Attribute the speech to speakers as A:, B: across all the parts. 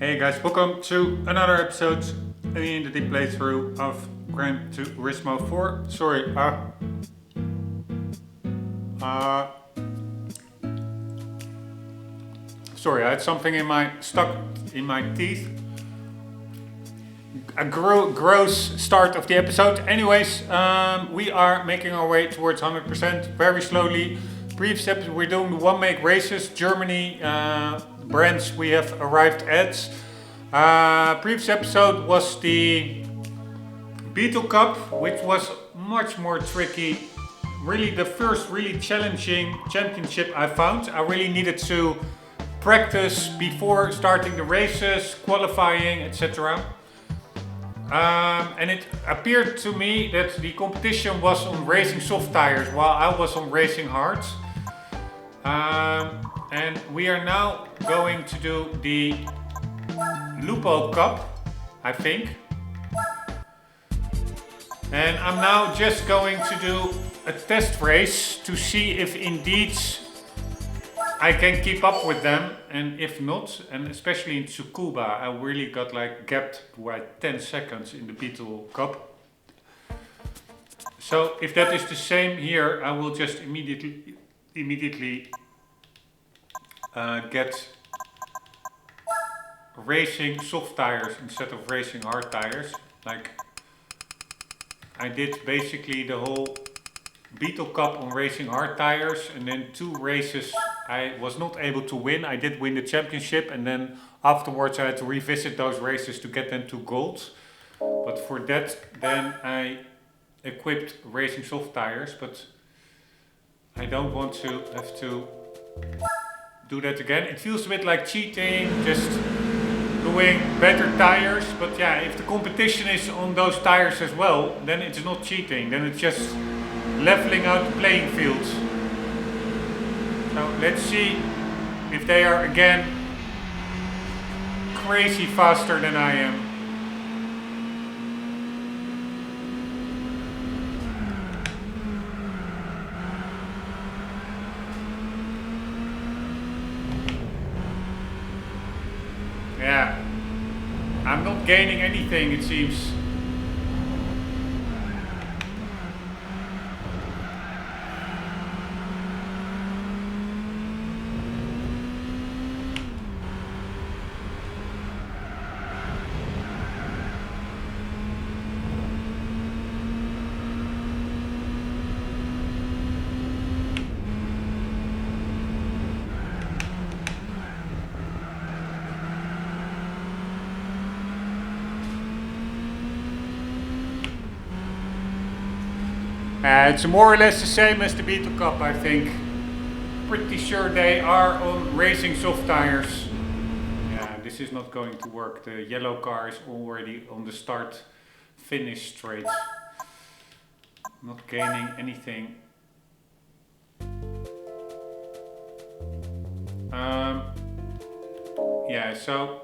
A: Hey guys, welcome to another episode in the deep playthrough of Gran Turismo 4. Sorry, sorry, I had something stuck in my teeth. A gross start of the episode. Anyways, we are making our way towards 100% very slowly. Previous episode, we're doing the one-make races. Germany brands we have arrived at. Previous episode was the Beetle Cup, which was much more tricky. Really the first really challenging championship I found. I really needed to practice before starting the races, qualifying, etc. And it appeared to me that the competition was on racing soft tires while I was on racing hards. And we are now going to do the Lupo Cup, I think. And I'm now just going to do a test race to see if indeed I can keep up with them, and if not, and especially in Tsukuba, I really got like gapped by 10 seconds in the Beetle Cup. So if that is the same here, I will just immediately get racing soft tires instead of racing hard tires. Like I did basically the whole Beetle Cup on racing hard tires, and then 2 races I was not able to win. I did win the championship, and then afterwards I had to revisit those races to get them to gold. But for that then I equipped racing soft tires, but I don't want to have to do that again. It feels a bit like cheating, just doing better tires, but yeah, if the competition is on those tires as well, then it's not cheating, then it's just leveling out the playing field. So let's see if they are again crazy faster than I am. Yeah, I'm not gaining anything, it seems. It's more or less the same as the Beetle Cup, I think. Pretty sure they are on racing soft tires. Yeah, this is not going to work. The yellow car is already on the start-finish straight. Not gaining anything. Yeah, so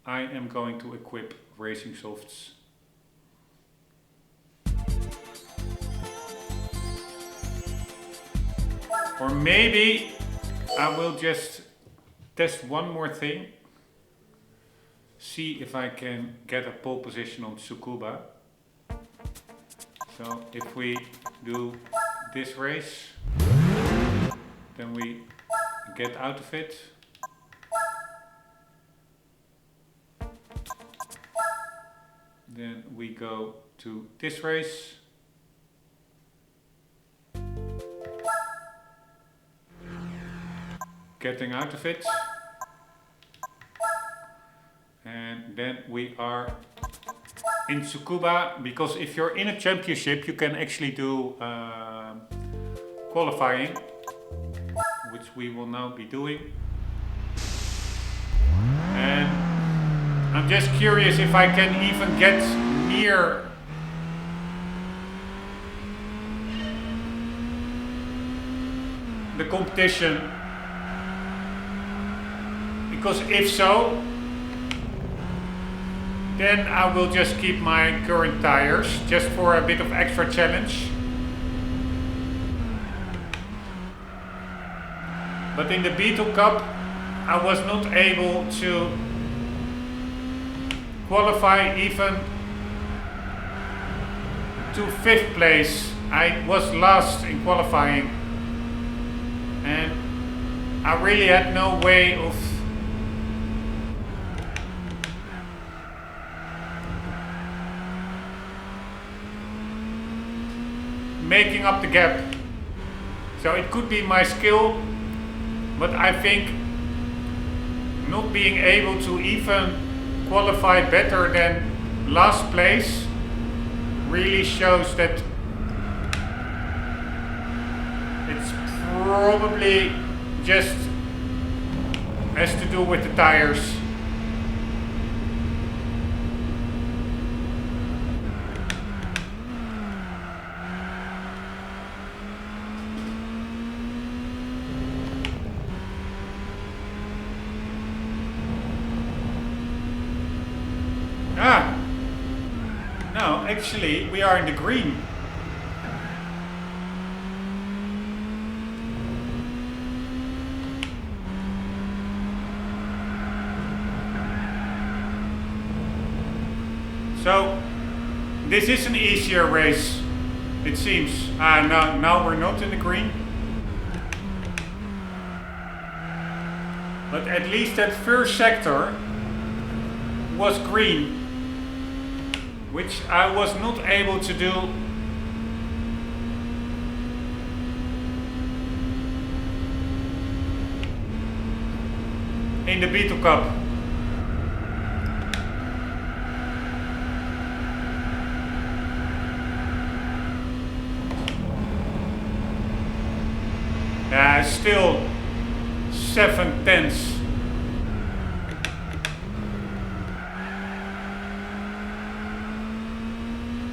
A: I am going to equip racing softs. Or maybe I will just test one more thing. See if I can get a pole position on Tsukuba. So if we do this race, then we get out of it. Then we go to this race. Getting out of it, and then we are in Tsukuba, because if you're in a championship you can actually do qualifying, which we will now be doing. And I'm just curious if I can even get near the competition. Because if so, then I will just keep my current tires, just for a bit of extra challenge. But in the Beetle Cup, I was not able to qualify even to 5th place. I was last in qualifying, and I really had no way of making up the gap. So it could be my skill, but I think not being able to even qualify better than last place really shows that it's probably just has to do with the tires. No, actually we are in the green. So this is an easier race, it seems. Now we're not in the green. But at least that first sector was green, which I was not able to do in the Beetle Cup. Still 7/10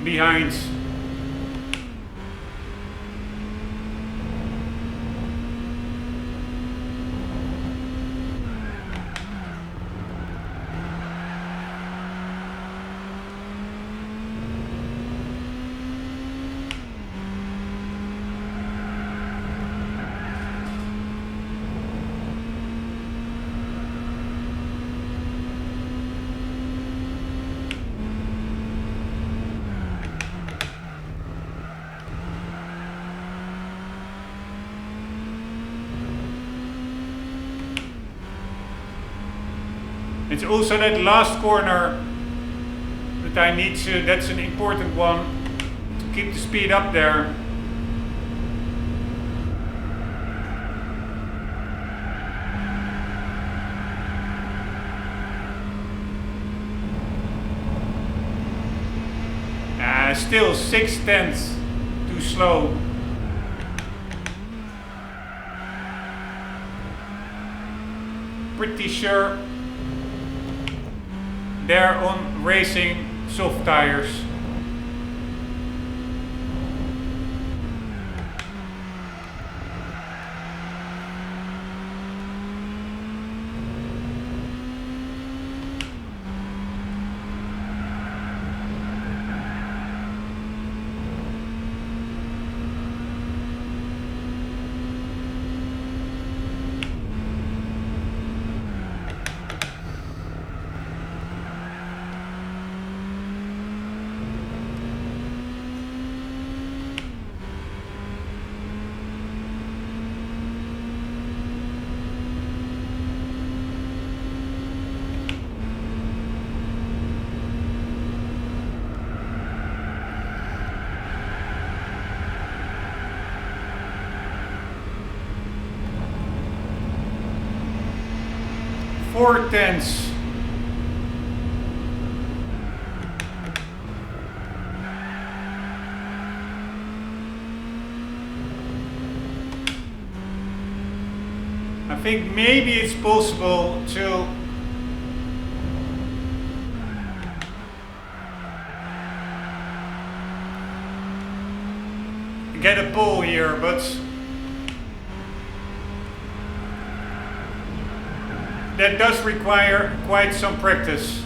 A: behind. It's also that last corner that I need to, that's an important one, to keep the speed up there. Still 6/10 too slow. Pretty sure they're on racing soft tires. Four tenths. I think maybe it's possible to get a pole here, but that does require quite some practice.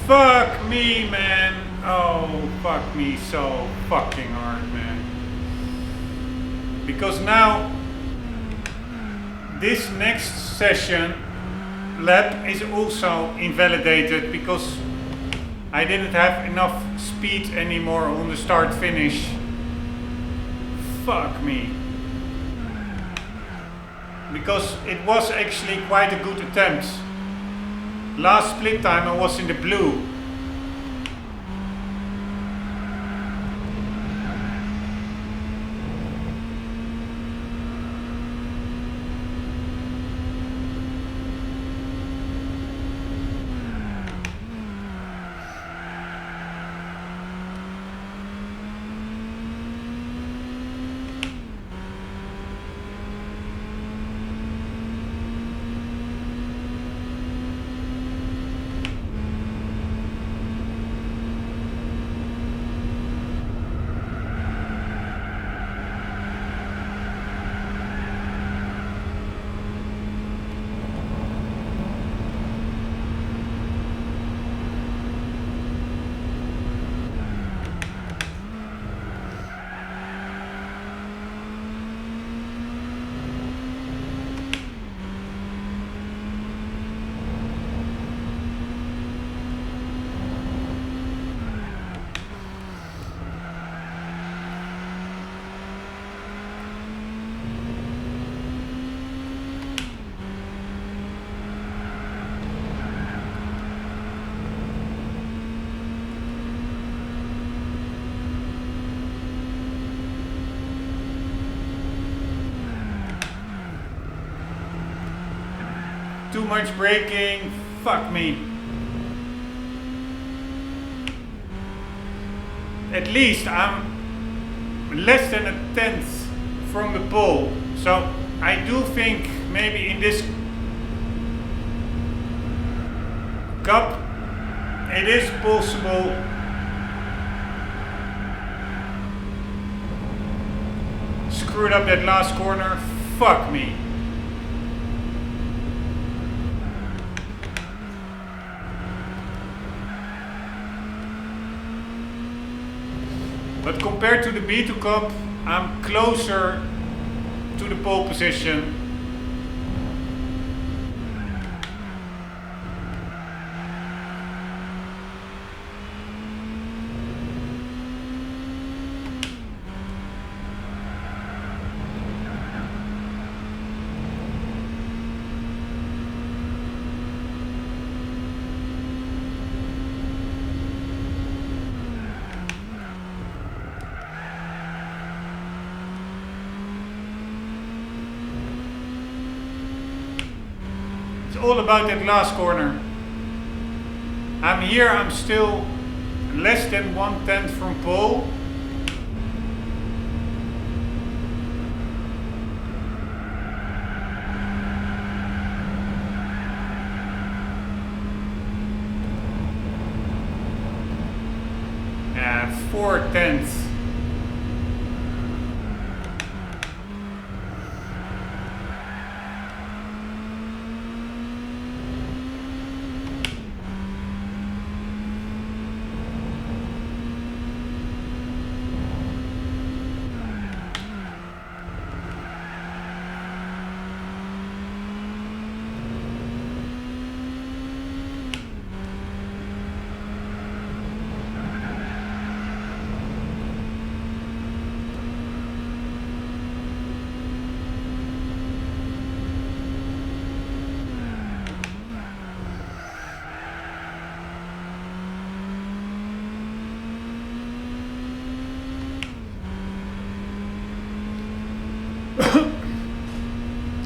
A: Fuck me, man. Oh, fuck me so fucking hard, man. Because now, this next session, lap is also invalidated because I didn't have enough speed anymore on the start finish. Fuck me. Because it was actually quite a good attempt. Last split time I was in the blue. Too much braking, fuck me. At least I'm less than a tenth from the pole. So I do think maybe in this cup it is possible screwed up that last corner, fuck me. But compared to the B2 Cup, I'm closer to the pole position. All about that last corner. I'm here, I'm still less than 1/10 from pole. Yeah, 4/10.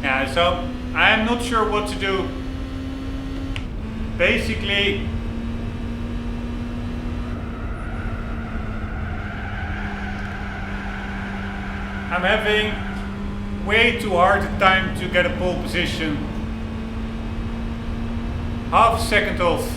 A: Yeah, so I'm not sure what to do. Basically, I'm having way too hard a time to get a pole position. Half a second off.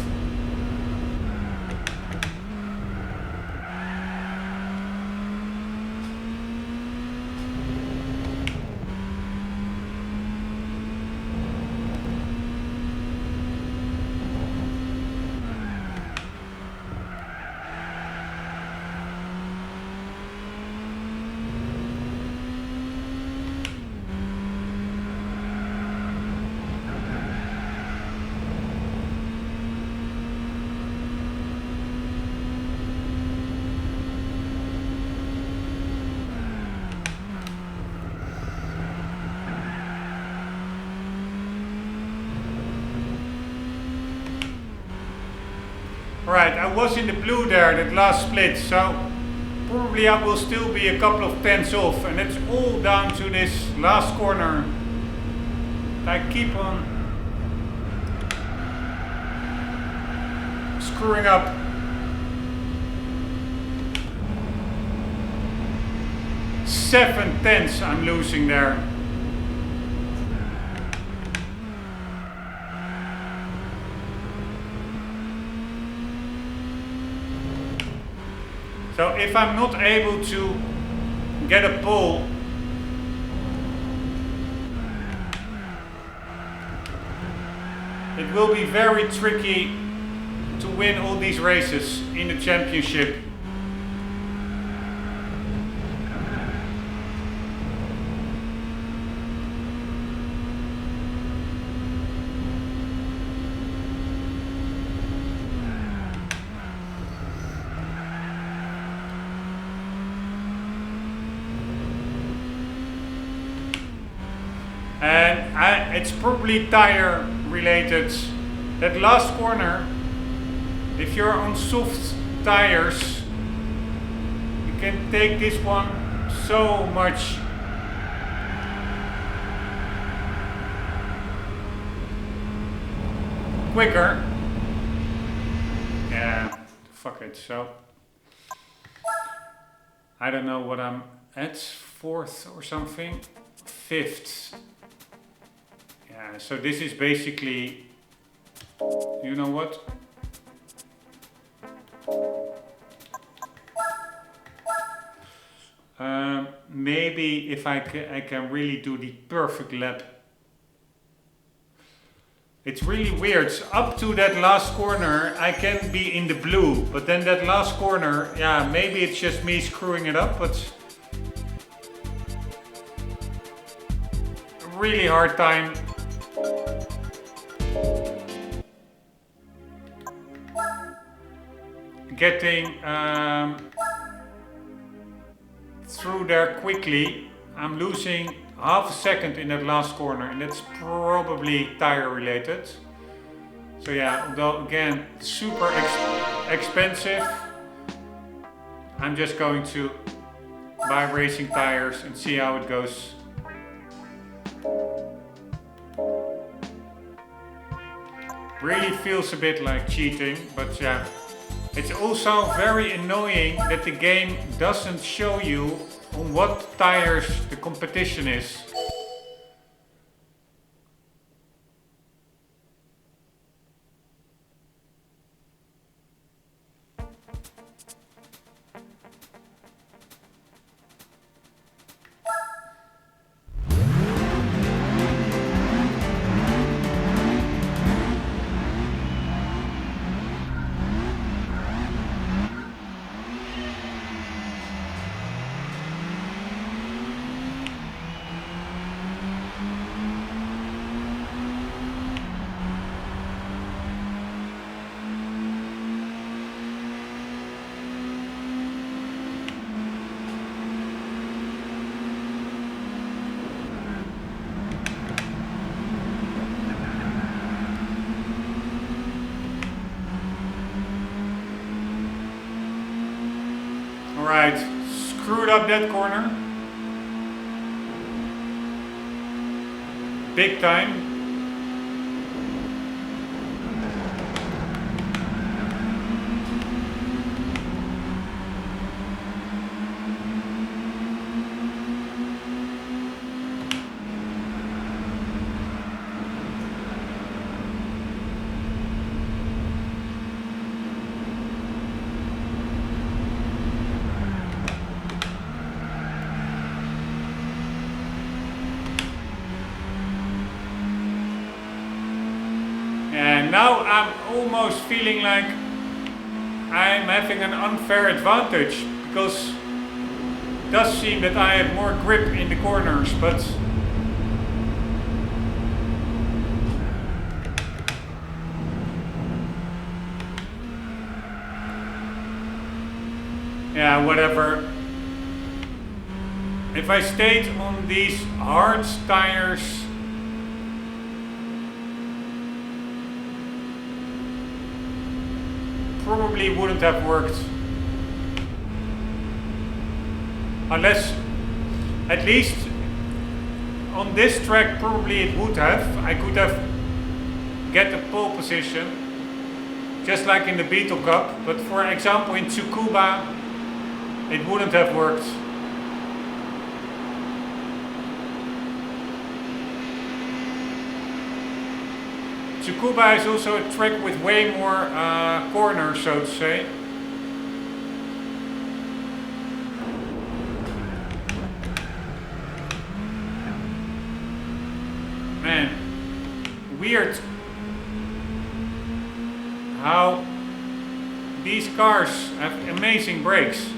A: Right, I was in the blue there, that last split, so probably I will still be a couple of tenths off, and it's all down to this last corner. I keep on screwing up. Seven tenths I'm losing there. So if I'm not able to get a pole, it will be very tricky to win all these races in the championship. And it's probably tire related. That last corner, if you're on soft tires, you can take this one so much quicker. Yeah, fuck it. So I don't know what I'm at, fourth or something, fifth. Yeah, so this is basically, you know what? Maybe if I can really do the perfect lap. It's really weird. So up to that last corner, I can be in the blue, but then that last corner, yeah, maybe it's just me screwing it up, but a really hard time. Getting through there quickly. I'm losing half a second in that last corner, and that's probably tire related. So yeah, although again super expensive, I'm just going to buy racing tires and see how it goes. Really feels a bit like cheating, but yeah. It's also very annoying that the game doesn't show you on what tires the competition is. Alright, screwed up that corner. Big time. And now I'm almost feeling like I'm having an unfair advantage, because it does seem that I have more grip in the corners, but yeah, whatever. If I stayed on these hard tires, probably wouldn't have worked. Unless, at least on this track probably it would have. I could have get a pole position, just like in the Beetle Cup, but for example in Tsukuba it wouldn't have worked. Tsukuba is also a track with way more corners, so to say. Man, weird how these cars have amazing brakes.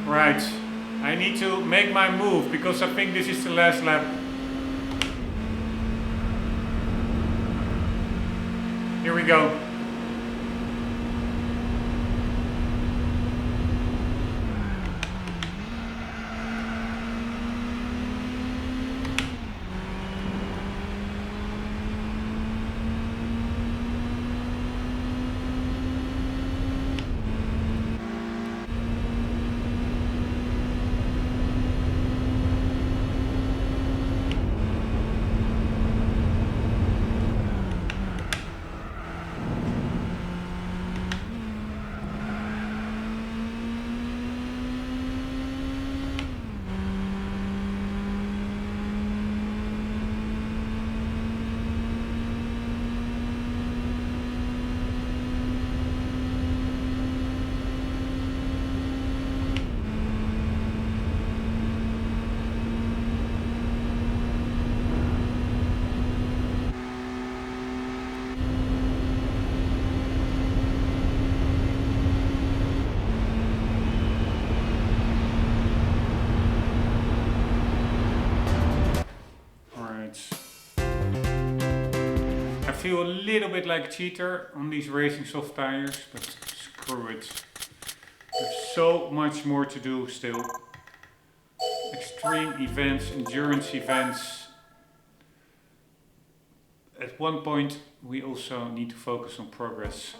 A: Right, I need to make my move because I think this is the last lap. Here we go. I feel a little bit like a cheater on these racing soft tires, but screw it. There's so much more to do still. Extreme events, endurance events. At one point we also need to focus on progress.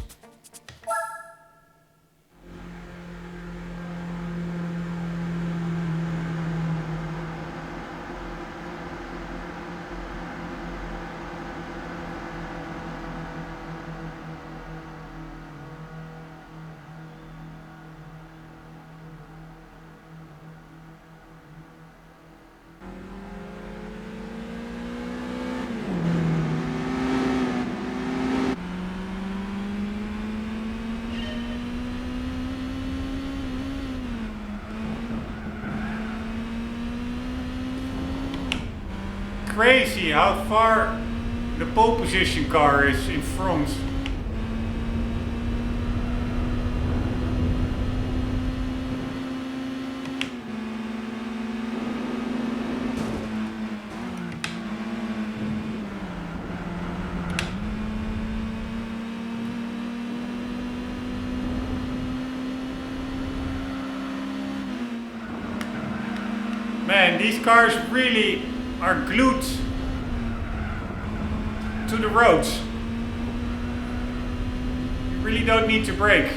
A: Crazy how far the pole position car is in front. Man, these cars really are glued to the roads. You really don't need to brake.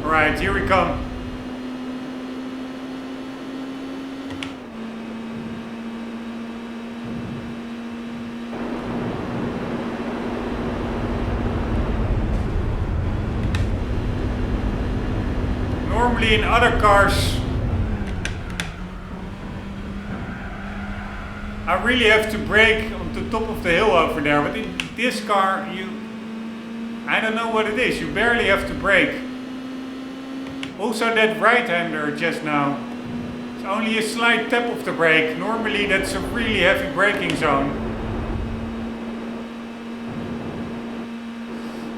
A: Alright, here we come. Normally in other cars I really have to brake on the top of the hill over there, but in this car I don't know what it is, you barely have to brake. Also that right-hander just now, it's only a slight tap of the brake. Normally that's a really heavy braking zone.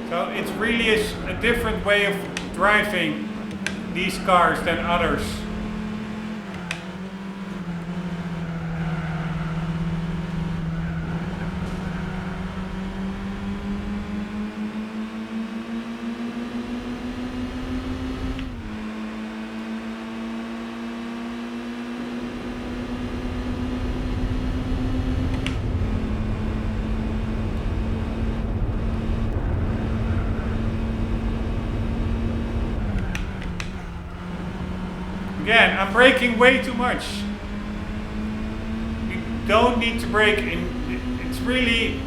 A: So it's really a different way of driving these cars than others. Again, I'm braking way too much. You don't need to brake. It's really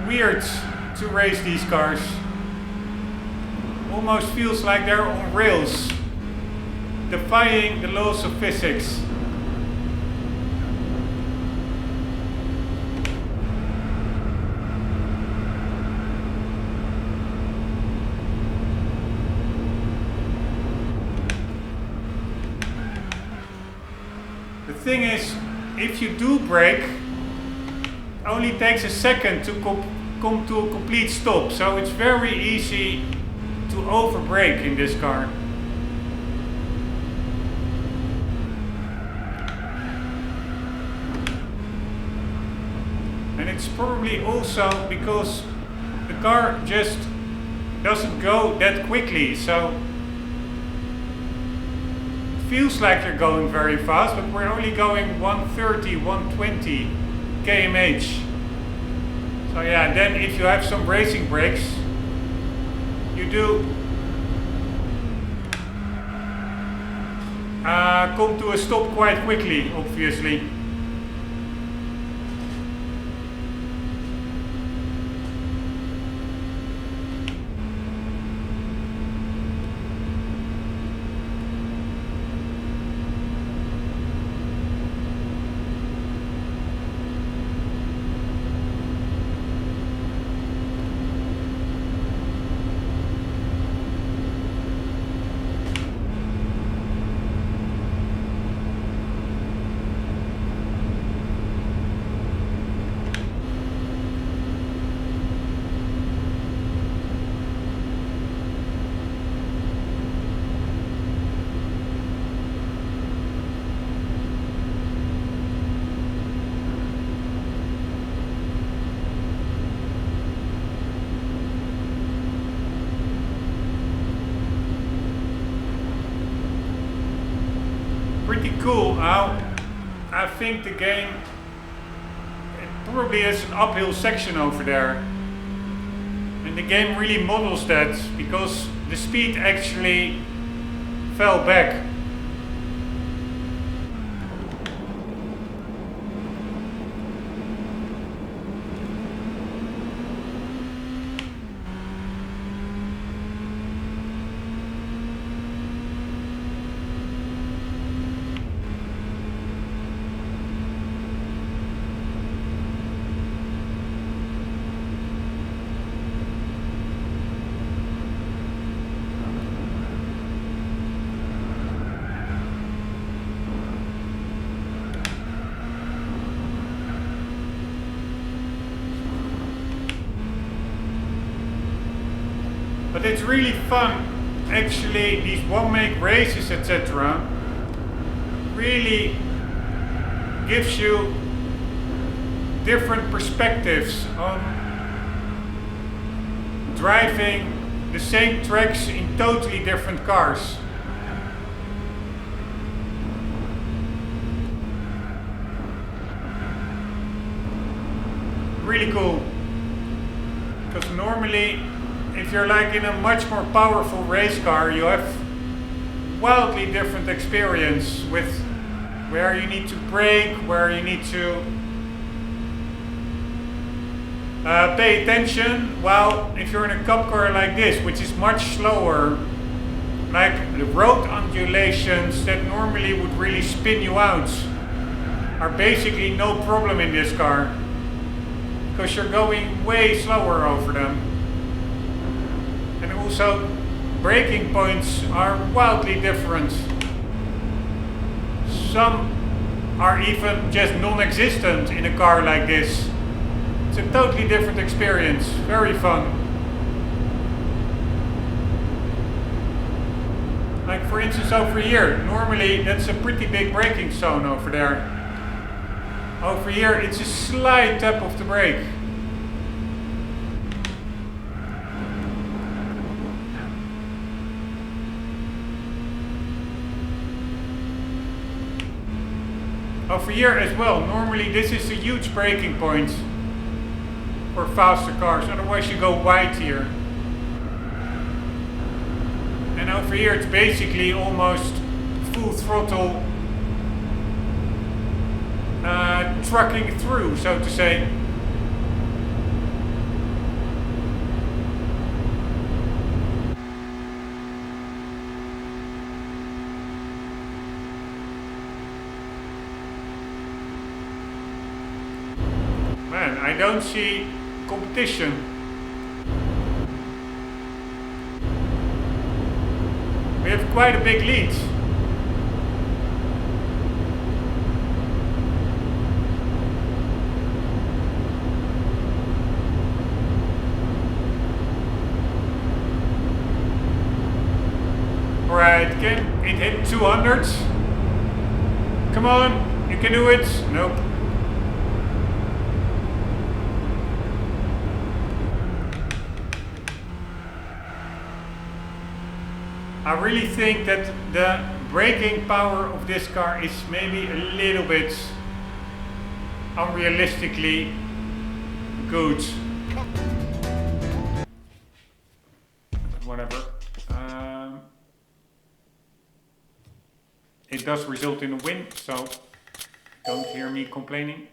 A: weird to race these cars. Almost feels like they're on rails, defying the laws of physics. The thing is, if you do brake, it only takes a second to come to a complete stop, so it's very easy to over brake in this car. And it's probably also because the car just doesn't go that quickly, so feels like you're going very fast, but we're only going 130, 120 km/h. So yeah, then if you have some racing brakes, you do come to a stop quite quickly, obviously. Pretty cool how I think the game, it probably has an uphill section over there, and the game really models that because the speed actually fell back. But it's really fun, actually. These one-make races, etc. really gives you different perspectives on driving the same tracks in totally different cars. Really cool. Because normally, if you're like in a much more powerful race car, you have wildly different experience with where you need to brake, where you need to pay attention. While if you're in a cup car like this, which is much slower, like the road undulations that normally would really spin you out are basically no problem in this car, because you're going way slower over them. And also, braking points are wildly different. Some are even just non-existent in a car like this. It's a totally different experience, very fun. Like for instance over here, normally that's a pretty big braking zone over there. Over here it's a slight tap of the brake. Over here as well, normally this is a huge braking point for faster cars, otherwise you go wide here. And over here it's basically almost full throttle trucking through, so to say. Man, I don't see competition. We have quite a big lead. Alright, it hit 200. Come on, you can do it. Nope. I really think that the braking power of this car is maybe a little bit unrealistically good. Whatever. It does result in a win, so don't hear me complaining.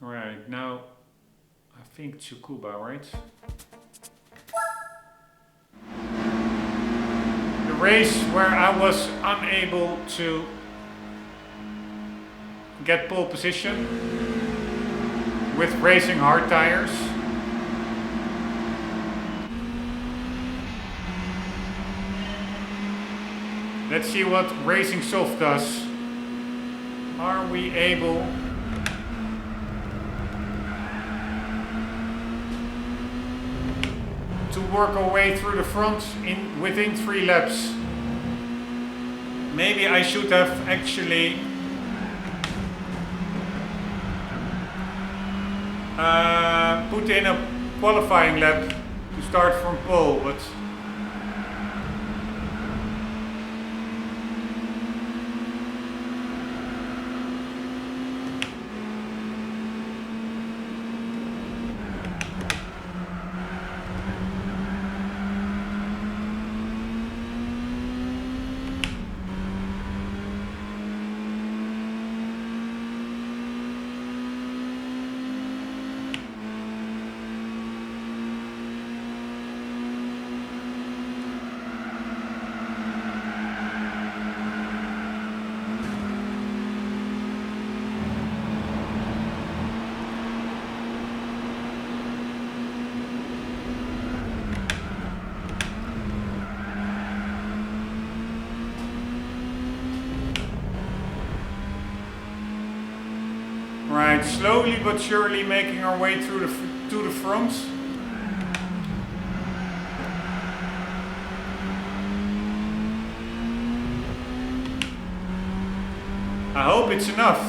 A: Alright, now I think Tsukuba, right? The race where I was unable to get pole position with racing hard tires. Let's see what racing soft does. Are we able to work our way through the front within 3 laps? Maybe I should have actually put in a qualifying lap to start from pole, but right, slowly but surely making our way through to the front. I hope it's enough.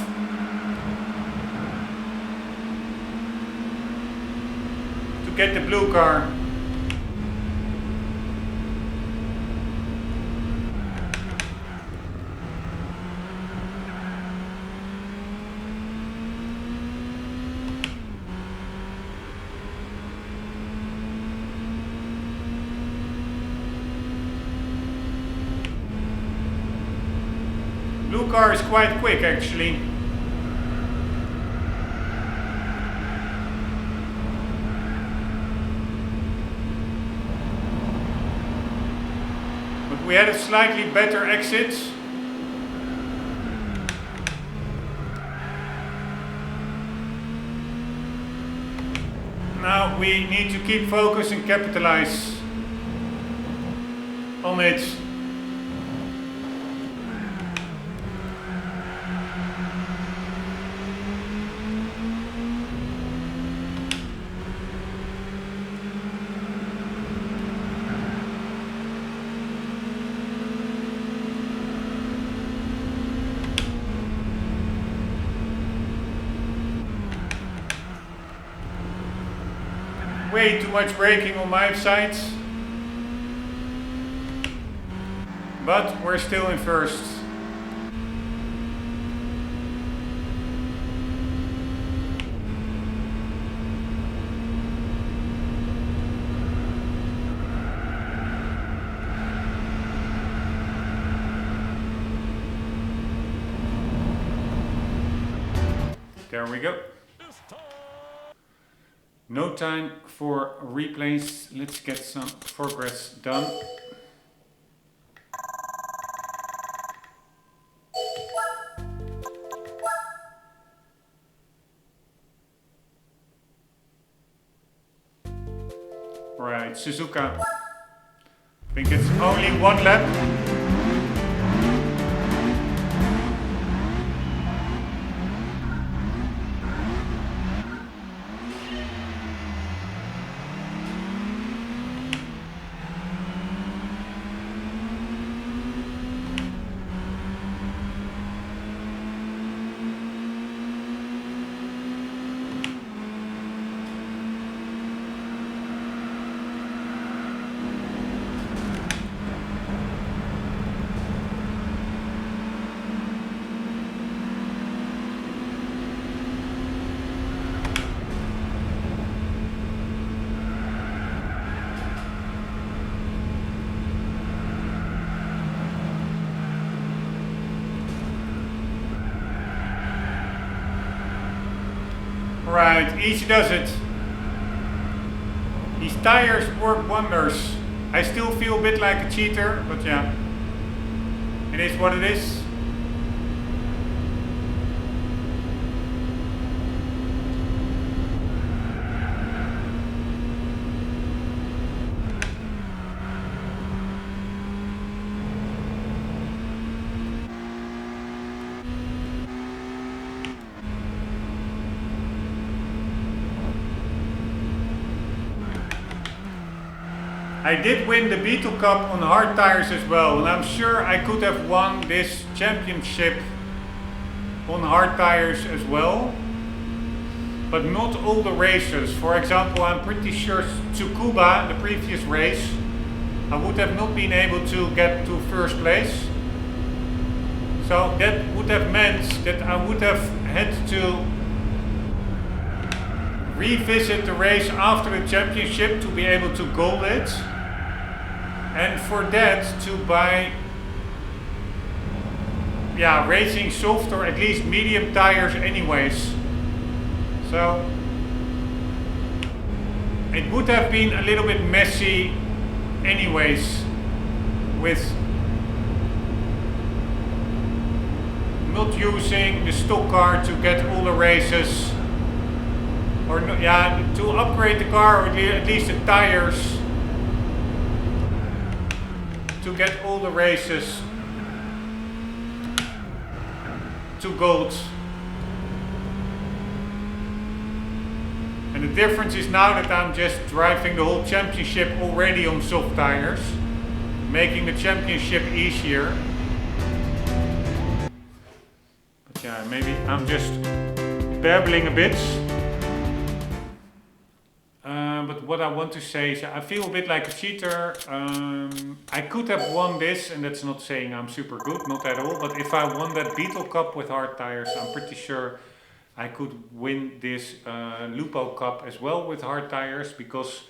A: To get the blue car. Blue car is quite quick actually. But we had a slightly better exit. Now we need to keep focus and capitalize on it. way too much braking on my side. But we're still in first. There we go. No time for replays. Let's get some progress done. Right, Suzuka. I think it's only one lap. Right, easy does it. These tires work wonders. I still feel a bit like a cheater, but yeah, it is what it is. I did win the Beetle Cup on hard tires as well, and I'm sure I could have won this championship on hard tires as well, but not all the races. For example, I'm pretty sure Tsukuba, the previous race, I would have not been able to get to first place. So that would have meant that I would have had to revisit the race after the championship to be able to goal it. And for that to buy racing soft or at least medium tires anyways. So it would have been a little bit messy anyways with not using the stock car to get all the races, or to upgrade the car or at least the tires to get all the races to gold. And the difference is now that I'm just driving the whole championship already on soft tires, making the championship easier. But yeah, maybe I'm just babbling a bit. But what I want to say is I feel a bit like a cheater. I could have won this, and that's not saying I'm super good, not at all. But if I won that Beetle Cup with hard tires, I'm pretty sure I could win this Lupo Cup as well with hard tires, because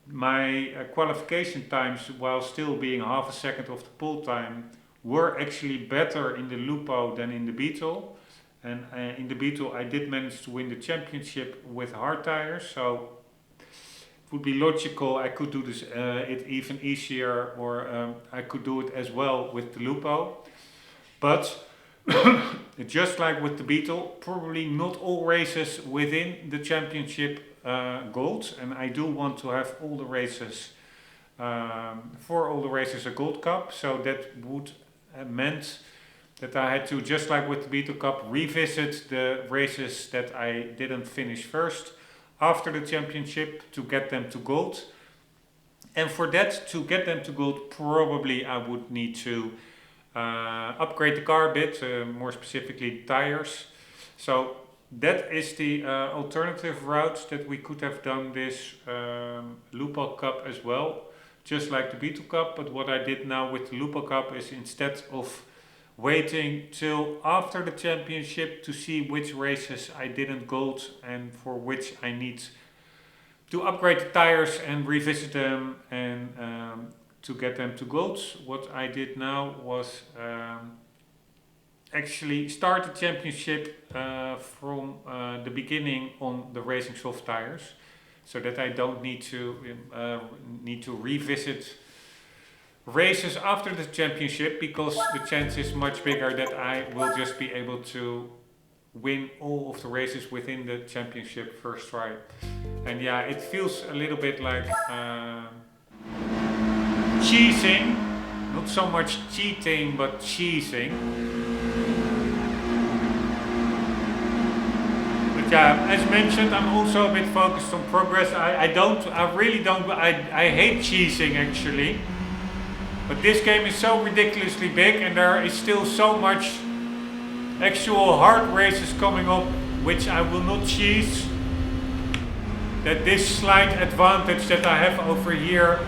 A: my qualification times, while still being half a second of the pole time, were actually better in the Lupo than in the Beetle. And in the Beetle I did manage to win the championship with hard tires, so it would be logical I could do this it even easier, or I could do it as well with the Lupo. But just like with the Beetle, probably not all races within the championship gold, and I do want to have all the races, for all the races a gold cup, so that would meant that I had to, just like with the Beetle Cup, revisit the races that I didn't finish first after the championship to get them to gold. And for that, to get them to gold, probably I would need to upgrade the car a bit, more specifically tires. So that is the alternative route that we could have done this Lupo Cup as well, just like the Beetle Cup. But what I did now with the Lupo Cup is, instead of waiting till after the championship to see which races I didn't gold and for which I need to upgrade the tires and revisit them and to get them to gold, what I did now was actually start the championship from the beginning on the racing soft tires, so that I don't need to revisit races after the championship, because the chance is much bigger that I will just be able to win all of the races within the championship first try. And yeah, it feels a little bit like cheesing, not so much cheating but cheesing. But yeah, as mentioned, I'm also a bit focused on progress. I hate cheesing actually. But this game is so ridiculously big and there is still so much actual hard races coming up which I will not cheese, that this slight advantage that I have over here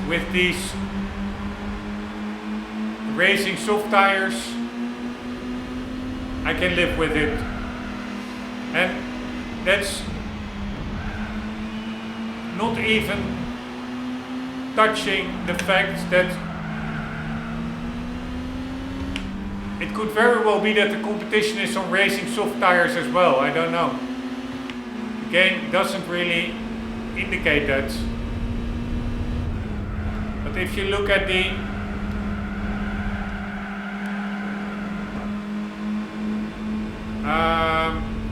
A: with these racing soft tires, I can live with it. And that's not even touching the fact that it could very well be that the competition is on racing soft tires as well. I don't know. The game doesn't really indicate that. But if you look at the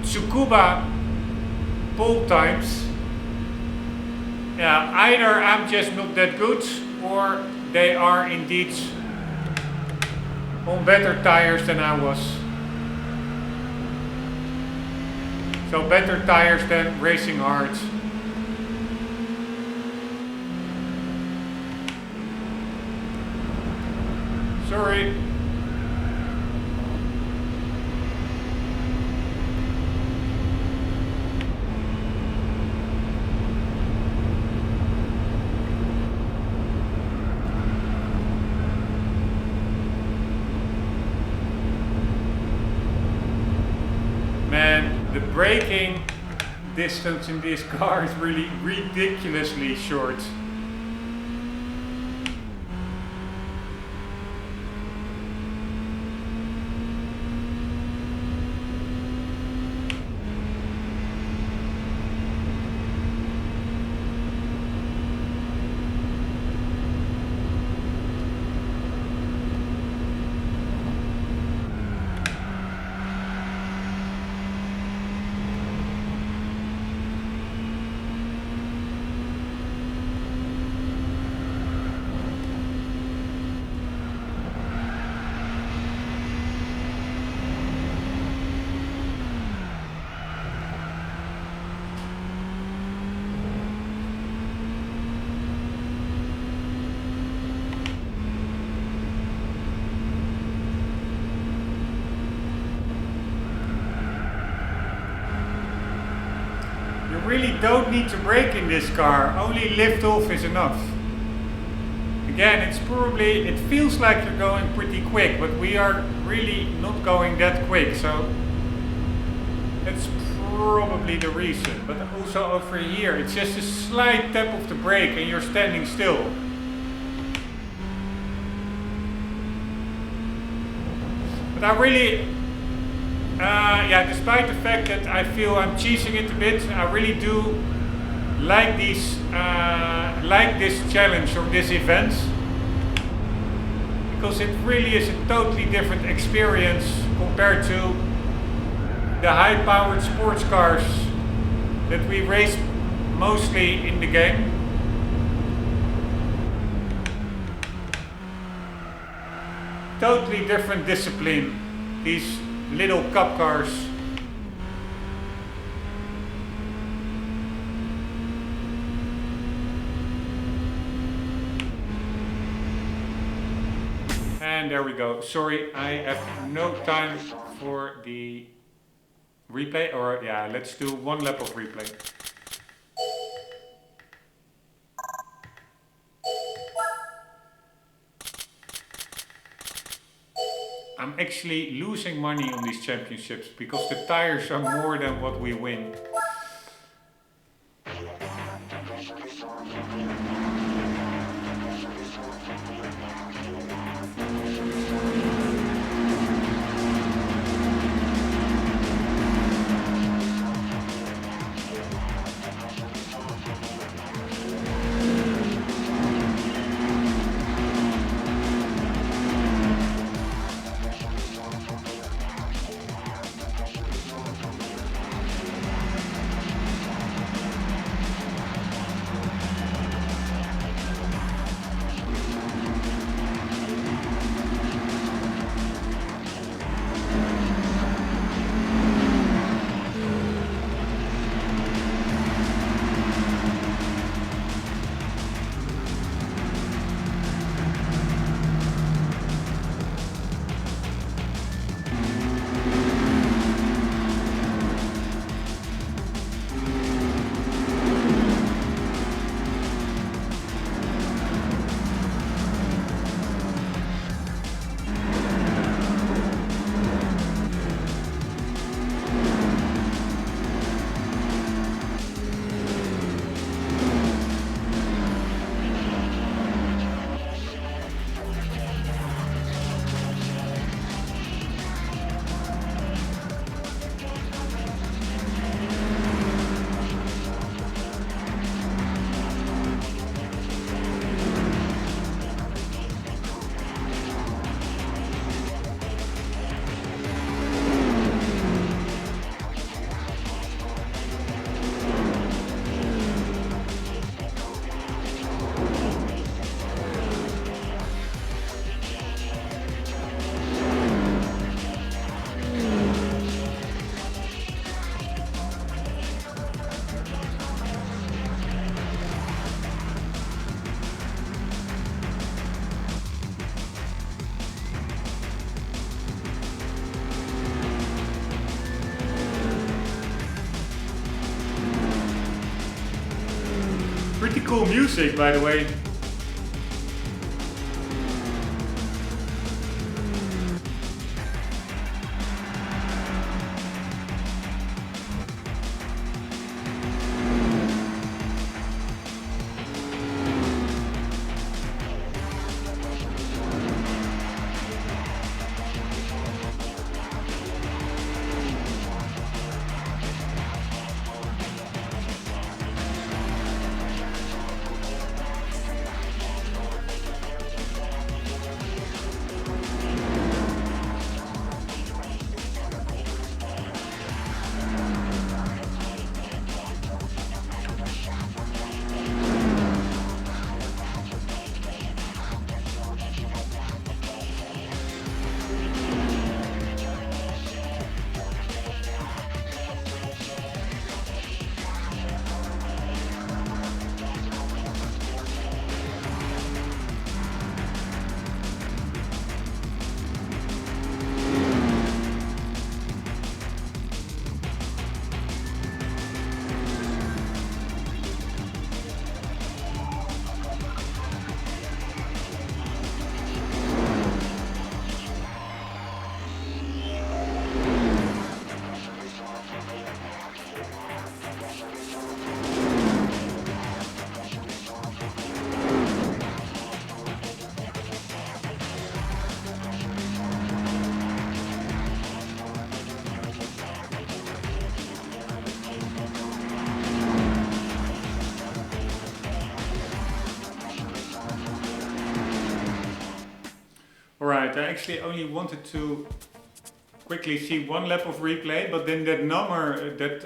A: Tsukuba pole times, yeah, either I'm just not that good or they are indeed on better tires than I was. So better tires than racing hard. Sorry. Braking distance in this car is really ridiculously short. Really don't need to brake in this car, only lift off is enough. Again, it feels like you're going pretty quick, but we are really not going that quick, so that's probably the reason. But also over here, it's just a slight tap of the brake and you're standing still. But I really, despite the fact that I feel I'm cheesing it a bit, I really do like this challenge or this event, because it really is a totally different experience compared to the high-powered sports cars that we race mostly in the game. Totally different discipline, these little cup cars. And there we go. Sorry, I have no time for the replay, or yeah, let's do 1 lap of replay. I'm actually losing money on these championships because the tires are more than what we win. Pretty cool music, by the way. Alright, I actually only wanted to quickly see 1 lap of replay, but then that number, that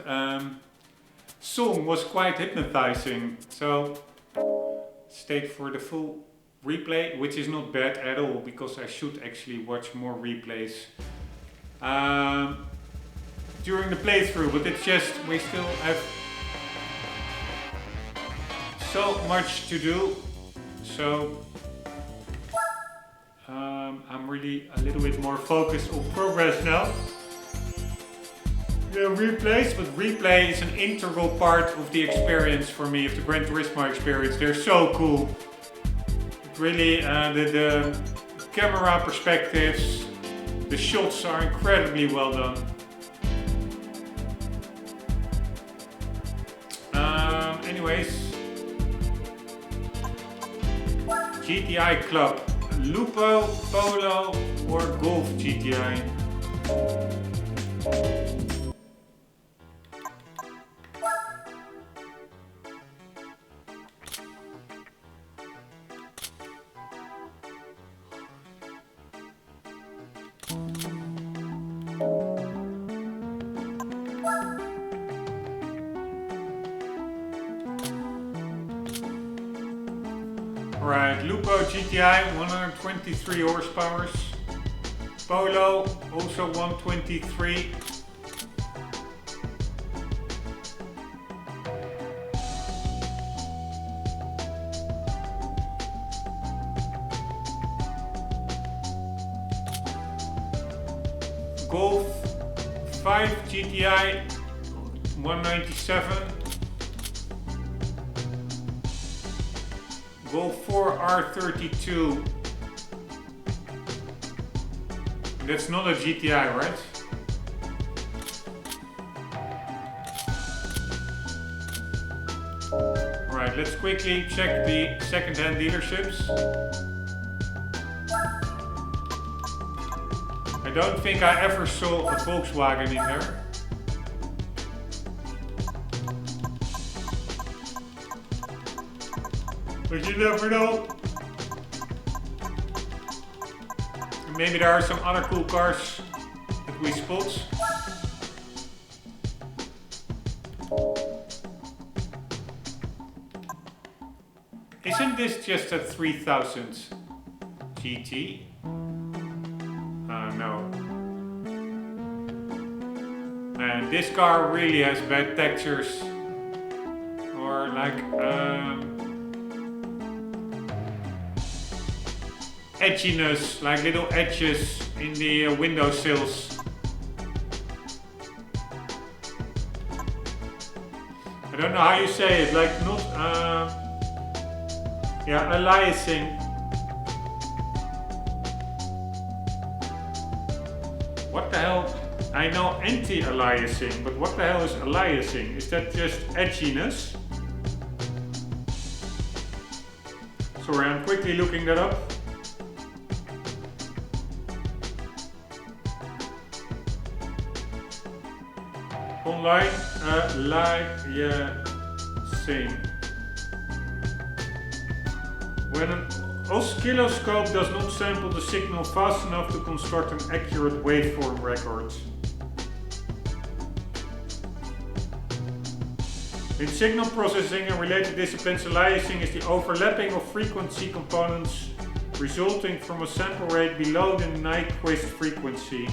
A: song was quite hypnotizing. So, stayed for the full replay, which is not bad at all, because I should actually watch more replays during the playthrough, but it's just, we still have so much to do. So, I'm really a little bit more focused on progress now. replays, but replay is an integral part of the experience for me, of the Gran Turismo experience. They're so cool. It really, the camera perspectives, the shots are incredibly well done. Anyways, GTI Club, Lupo, Polo, or Golf GTI? Right, Lupo GTI, 123 horsepower. Polo, also 123. Golf 5 GTI, 197. Golf 4 R32. That's not a GTI, right? Alright, let's quickly check the second-hand dealerships. I don't think I ever saw a Volkswagen in there. But you never know. Maybe there are some other cool cars that we spot. Isn't this just a 3000 GT? No. And this car really has bad textures. Or like edginess, like little edges in the window sills. I don't know how you say it, like not, yeah, aliasing. What the hell? I know anti-aliasing, but what the hell is aliasing? Is that just edginess? Sorry, I'm quickly looking that up. Online, aliasing. When an oscilloscope does not sample the signal fast enough to construct an accurate waveform record. In signal processing and related disciplines, aliasing is the overlapping of frequency components resulting from a sample rate below the Nyquist frequency.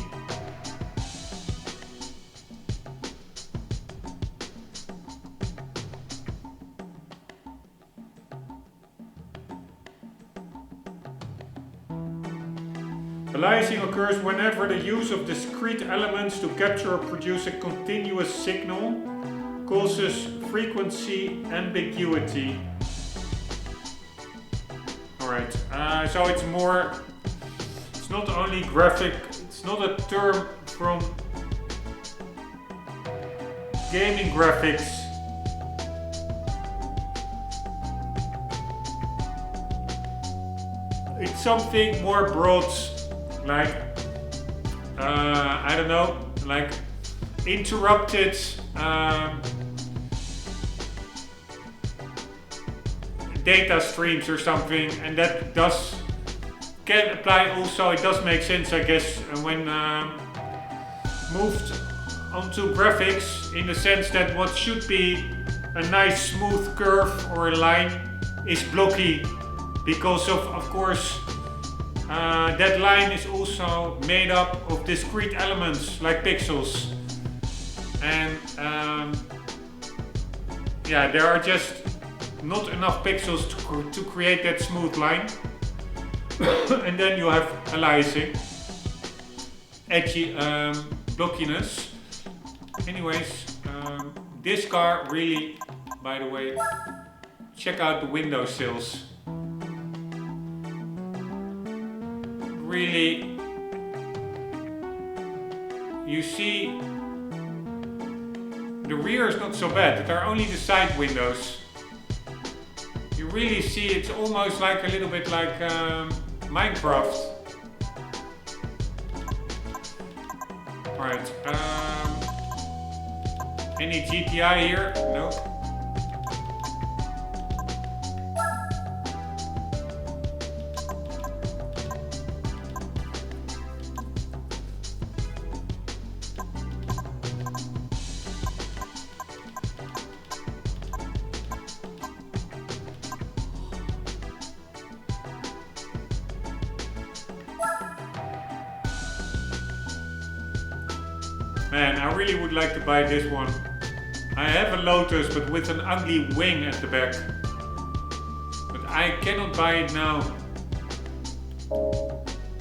A: Aliasing occurs whenever the use of discrete elements to capture or produce a continuous signal causes frequency ambiguity. Alright, so it's more, it's not only graphic, it's not a term from gaming graphics. It's something more broad, like, I don't know, like interrupted data streams or something, and that can apply also. It does make sense, I guess, when moved onto graphics, in the sense that what should be a nice smooth curve or a line is blocky because of course that line is also made up of discrete elements like pixels, and yeah, there are just not enough pixels to create that smooth line. And then you have aliasing, edgy blockiness. anyways, this car really, by the way, check out the windowsills. Really, you see, the rear is not so bad, but there are only the side windows. You really see it's almost like a little bit like Minecraft. Alright, any GTI here? No. Man, I really would like to buy this one. I have a Lotus, but with an ugly wing at the back. But I cannot buy it now.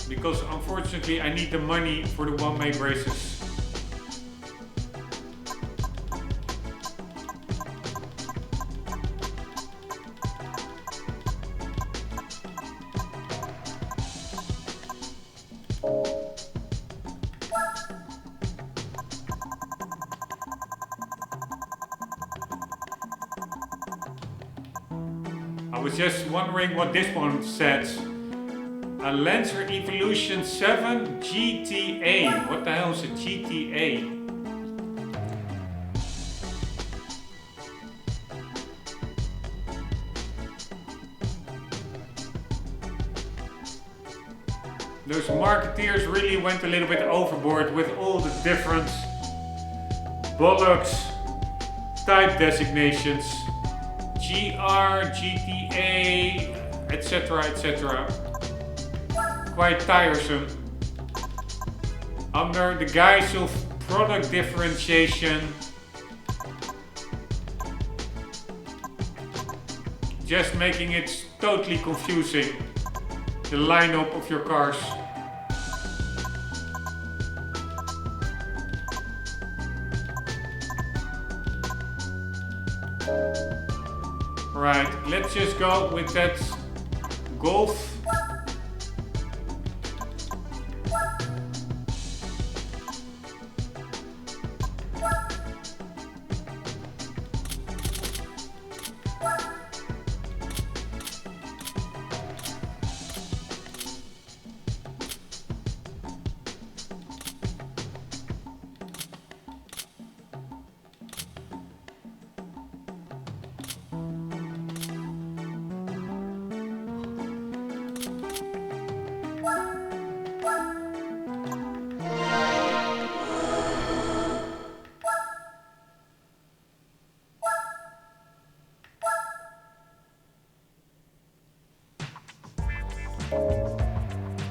A: Because unfortunately I need the money for the one-way braces. I was just wondering what this one says. A Lancer Evolution 7 GTA. What the hell is a GTA? Those marketeers really went a little bit overboard with all the different bollocks type designations. GR, GTA, etc, etc. Quite tiresome. Under the guise of product differentiation, just making it totally confusing, the lineup of your cars. Right, let's just go with that Golf.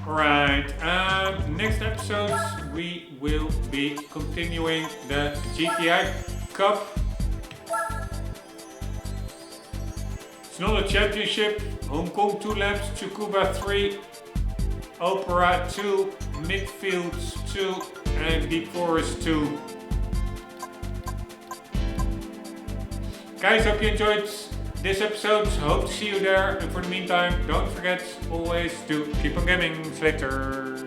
A: Right, next episodes we will be continuing the GTI Cup. It's not a championship. Hong Kong 2 laps, Tsukuba 3, Opera 2, Midfields 2 and Deep Forest 2. Guys, hope you enjoyed this episode. Hope to see you there. And for the meantime, don't forget always to keep on gaming. See you later.